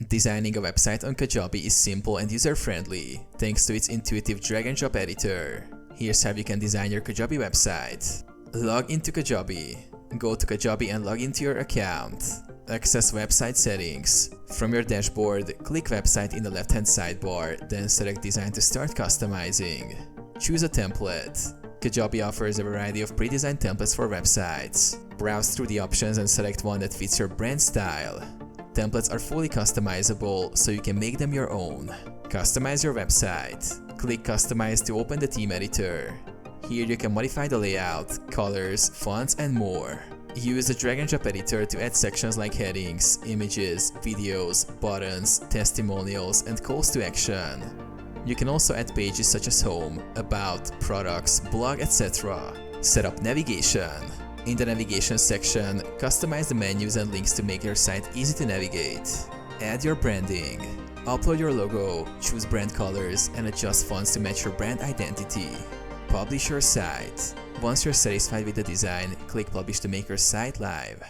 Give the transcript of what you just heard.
Designing a website on Kajabi is simple and user-friendly, thanks to its intuitive drag-and-drop editor. Here's how you can design your Kajabi website. Log into Kajabi. Go to Kajabi and log into your account. Access website settings. From your dashboard, click website in the left-hand sidebar, then select design to start customizing. Choose a template. Kajabi offers a variety of pre-designed templates for websites. Browse through the options and select one that fits your brand style. Templates are fully customizable, so you can make them your own. Customize your website. Click Customize to open the theme editor. Here you can modify the layout, colors, fonts, and more. Use the drag-and-drop editor to add sections like headings, images, videos, buttons, testimonials, and calls to action. You can also add pages such as home, about, products, blog, etc. Set up navigation. In the navigation section, customize the menus and links to make your site easy to navigate. Add your branding. Upload your logo, choose brand colors, and adjust fonts to match your brand identity. Publish your site. Once you're satisfied with the design, click Publish to make your site live.